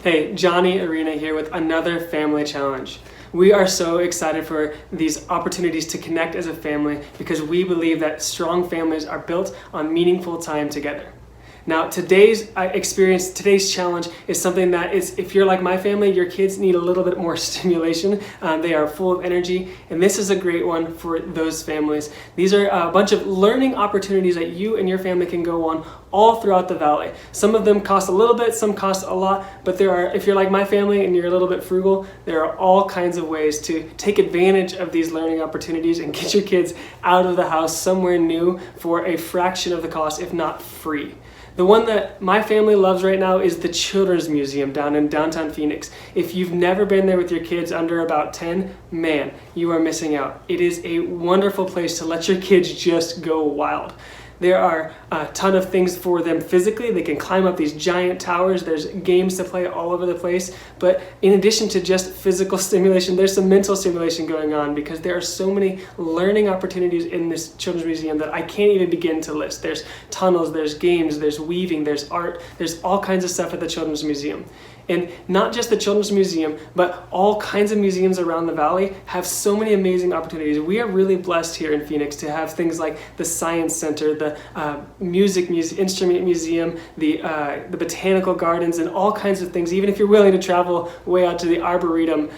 Hey, Johnny Arena here with another family challenge. We are so excited for these opportunities to connect as a family because we believe that strong families are built on meaningful time together. Now, today's challenge is something that is, if you're like my family, your kids need a little bit more stimulation. They are full of energy, and this is a great one for those families. These are a bunch of learning opportunities that you and your family can go on all throughout the valley. Some of them cost a little bit, some cost a lot, but if you're like my family and you're a little bit frugal, there are all kinds of ways to take advantage of these learning opportunities and get your kids out of the house somewhere new for a fraction of the cost, if not free. The one that my family loves right now is the Children's Museum down in downtown Phoenix. If you've never been there with your kids under about 10, man, you are missing out. It is a wonderful place to let your kids just go wild. There are a ton of things for them physically. They can climb up these giant towers. There's games to play all over the place. But in addition to just physical stimulation, there's some mental stimulation going on because there are so many learning opportunities in this Children's Museum that I can't even begin to list. There's tunnels, there's games, there's weaving, there's art, there's all kinds of stuff at the Children's Museum. And not just the Children's Museum, but all kinds of museums around the valley have so many amazing opportunities. We are really blessed here in Phoenix to have things like the Science Center, the Instrument Museum, the Botanical Gardens, and all kinds of things. Even if you're willing to travel way out to the Arboretum,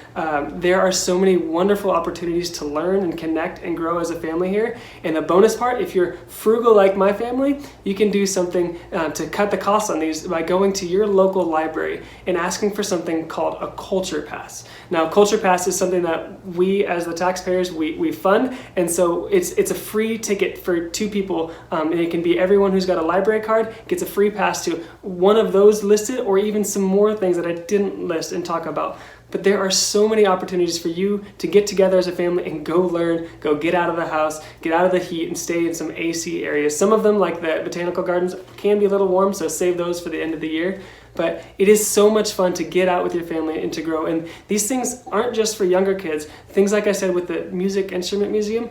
there are so many wonderful opportunities to learn and connect and grow as a family here. And the bonus part, if you're frugal like my family, you can do something to cut the costs on these by going to your local library and asking for something called a Culture Pass. Now, Culture Pass is something that we, as the taxpayers, we fund, and so it's a free ticket for two people, and it can be everyone who's got a library card gets a free pass to one of those listed, or even some more things that I didn't list and talk about. But there are so many opportunities for you to get together as a family and go learn, go get out of the house, get out of the heat, and stay in some AC areas. Some of them, like the Botanical Gardens, can be a little warm, so save those for the end of the year. But it is so much fun to get out with your family and to grow. And these things aren't just for younger kids. Things like I said with the Music Instrument Museum,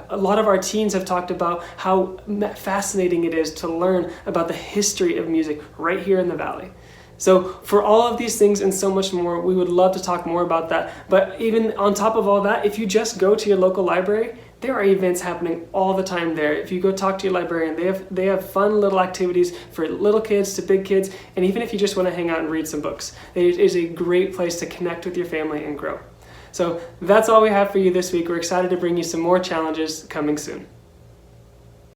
a lot of our teens have talked about how fascinating it is to learn about the history of music right here in the valley. So for all of these things and so much more, we would love to talk more about that. But even on top of all that, if you just go to your local library, there are events happening all the time there. If you go talk to your librarian, they have fun little activities for little kids to big kids, and even if you just want to hang out and read some books, it is a great place to connect with your family and grow. So that's all we have for you this week. We're excited to bring you some more challenges coming soon.